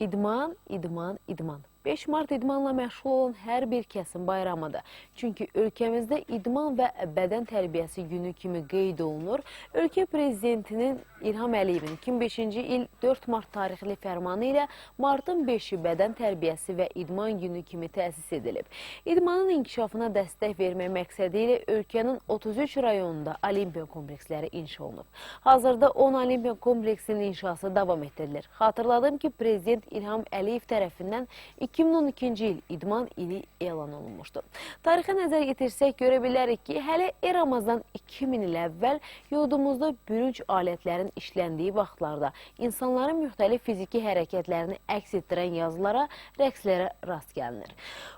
İdman, idman, idman. 5 Mart idmanla məşğul olan hər bir kəsin bayramıdır. Çünki ölkəmizdə idman və bədən tərbiyəsi günü kimi qeyd olunur. Ölkə prezidentinin İlham Əliyevin 2005-ci il 4 Mart tarixli fərmanı ilə martın 5-i bədən tərbiyəsi və idman günü kimi təsis edilib. İdmanın inkişafına dəstək vermək məqsədi ilə ölkənin 33 rayonunda olimpiya kompleksləri inşa olunub. Hazırda 10 olimpiya kompleksinin inşası davam etdirilir. Xatırladım ki, Prezident İlham Əliyev tərəfindən 2012-ci il idman ili elan olunmuşdu. Tarixə nəzər yetirsək görə bilərik ki, hələ eramızdan 2000 il əvvəl yurdumuzda bürünc alətlərin işləndiyi vaxtlarda insanların müxtəlif fiziki hərəkətlərini əks etdirən yazılara, rəqslərə rast gəlinir.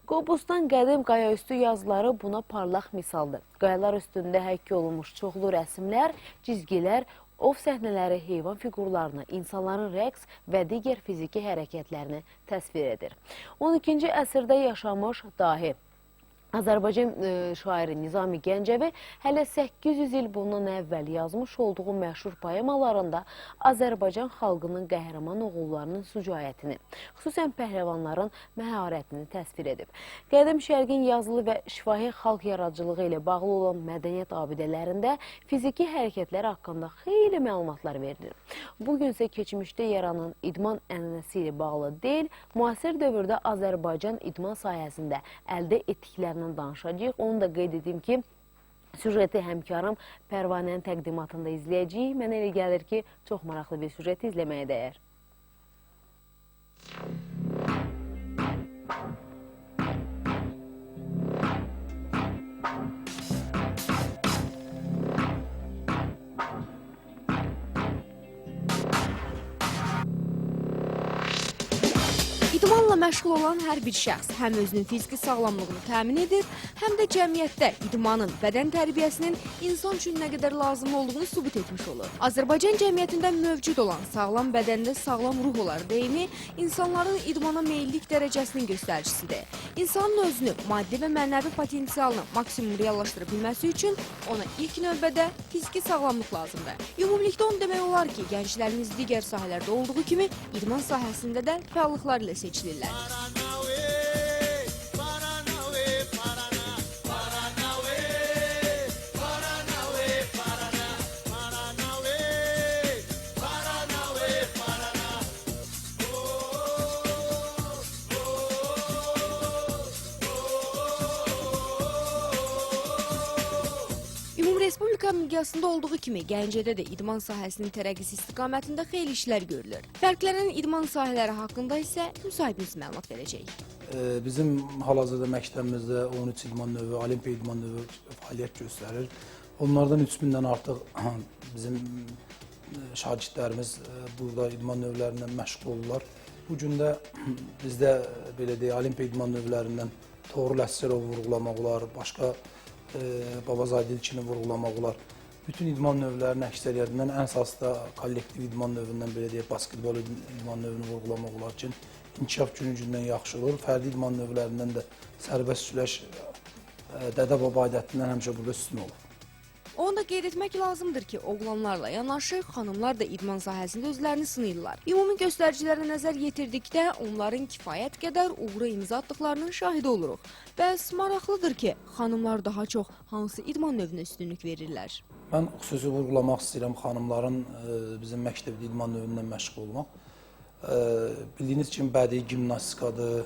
Qobustan qədim qayaüstü yazıları buna parlaq misaldır. Qayalar üstündə həkk olunmuş çoxlu rəsmlər, cizgilər, ov səhnələri heyvan fiqurlarını, insanların rəqs və digər fiziki hərəkətlərini təsvir edir. 12-ci əsrdə yaşamış dahi Azərbaycan şairi Nizami Gəncəvi hələ 800 il bundan əvvəl yazmış olduğu məşhur poemalarında Azərbaycan xalqının qəhrəman oğullarının sücayətini, xüsusən pəhləvanların məharətini təsvir edib. Qədim şərqin yazılı və şifahi xalq yaradıcılığı ilə bağlı olan mədəniyyət abidələrində fiziki hərəkətlər haqqında xeyli məlumatlar verilir. Bugün isə keçmişdə yaranan idman ənənəsi ilə bağlı deyil, müasir dövrdə Azərbaycan idman sayəsində əldə etdiklərindən danışacağıq. Onu da qeyd edeyim ki, süjeti həmkarım Pərvanənin təqdimatında izləyəcəyik. Mənə elə gəlir ki, çox maraqlı bir süjeti izləməyə dəyər. İdmanla məşğul olan hər bir şəxs həm özünün fiziki sağlamlığını təmin edir, həm də cəmiyyətdə idmanın, bədən tərbiyəsinin insan üçün nə qədər lazım olduğunu sübut etmiş olur. Azərbaycan cəmiyyətində mövcud olan sağlam bədəndə sağlam ruh olar deyimi insanların idmana meyillik dərəcəsinin göstəricisidir. İnsanın özünü, maddi və mənəvi potensialını maksimum reallaşdıra bilməsi üçün ona ilk növbədə fiziki sağlamlıq lazımdır. Ümumilikdə onu demək olar ki, gənclərimiz digər sahələrdə olduğu kimi idman sahəsində də fəallıqlar ilə seçilirlər. Respublika miqyasında olduğu kimi Gəncədə də idman sahəsinin tərəqqisi istiqamətində xeyli işlər görülür. Fərqlənən idman sahələri haqqında isə müsahibimiz məlumat verəcək. Bizim hal-hazırda məktəbimizdə 13 idman növü, olimpiya idman növü fəaliyyət göstərir. Onlardan 3000-dən artıq bizim şagirdlərimiz burada idman növlərindən məşğul olurlar. Bu gün də bizdə belə deyək, olimpiya idman növlərindən Toğrul Əsgərov vurğulamaq olar, başqa Babazade İlkini vurğulamaq olar. Bütün idman növlərinin əksəriyyətindən ən əsas da kollektiv idman növündən belə deyək, basketbol idman növünü vurğulamaq olar ki, inkişaf günü-gündən yaxşı olur. Fərdi idman növlərindən də sərbəst güləş Dədə Baba adətindən həmişə burada üstün olur. Onu da qeyd etmək lazımdır ki, oğlanlarla yanaşı xanımlar da idman sahəsində özlərini sınayırlar. Ümumi göstəricilərə nəzər yetirdikdə onların kifayət qədər uğura imza atdıqlarının şahidi oluruq. Bəs maraqlıdır ki, xanımlar daha çox hansı idman növünə üstünlük verirlər? Mən xüsusi vurğulamaq istəyirəm xanımların bizim məktəbdə idman növündən məşğul olmaq. Bildiyiniz kimi bədii gimnastikadır,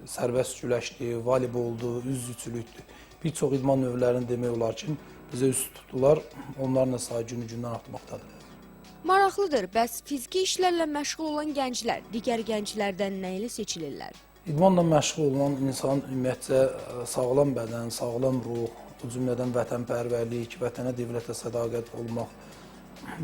sərbəst güləşdir, voleyboldur, üzücülükdür. Bir çox idman növlərini demək olar ki, bizə üst tutdular, onların da sayı günü-gündən artmaqdadır. Maraqlıdır, bəs fiziki işlərlə məşğul olan gənclər digər gənclərdən nə ilə seçilirlər? İdmanla məşğul olan insan ümumiyyətcə sağlam bədən, sağlam ruh, o cümlədən vətənpərvərlik, vətənə, dövlətə sədaqət olmaq,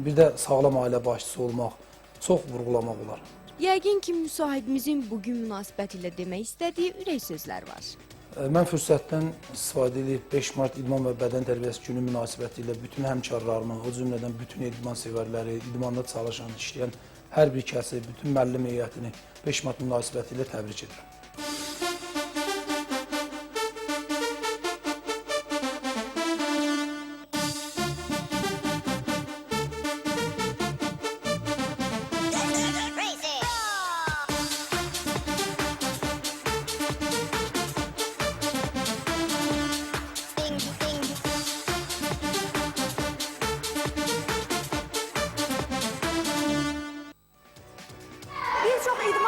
bir də sağlam ailə başçısı olmaq çox vurğulamaq olar. Yəqin ki, müsahibimizin bugün münasibəti ilə demək istədiyi ürək sözlər var. Mən fürsətdən istifadə edib 5 Mart İdman və Bədən Tərbiyəsi Günü münasibəti ilə bütün həmkarlarımı, o cümlədən bütün idman sevərləri, idmanda çalışan, işləyən hər bir kəsi, bütün müəllim heyətini 5 Mart münasibəti ilə təbrik edirəm.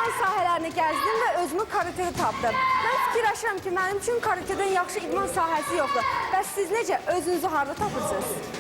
idman sahələrini gəzdim və özümü karatədə tapdım. Mən fikirləşirəm ki, mənim üçün karatədən yaxşı idman sahəsi yoxdur. Bəs siz necə özünüzü harda tapırsınız?